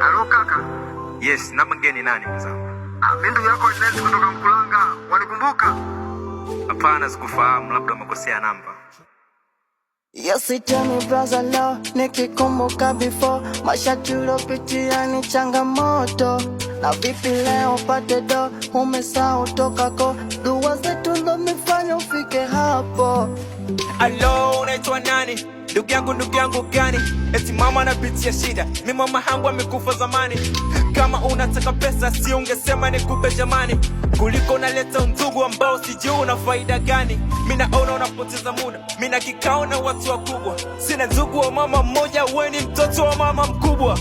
Alo kaka. Yes, namba ngeni nani mzangu? Mimi ndugu yako Agnes kutoka Mkulanga. Wanikumbuka? Hapana, sikufahamu, labda umekosea namba. Yes, tell me brother love, nikikumbuka before mashati ulopitia ni changamoto. Na vipi leo pate do, umesahau toka ko. Dua zetu ndo mifanya ufike hapo. Alo, unaitwa nani? Ndugu yangu gani? Eti mama anapitia shida, mi mama hangu amekufa zamani. Kama unataka pesa si ungesema nikupe jamani, kuliko unaleta undugu ambao sijui una faida gani. Mina ona unapoteza muda, mina kikao na watu wakubwa. Sina ndugu wa mama mmoja, we ni mtoto wa mama mkubwa.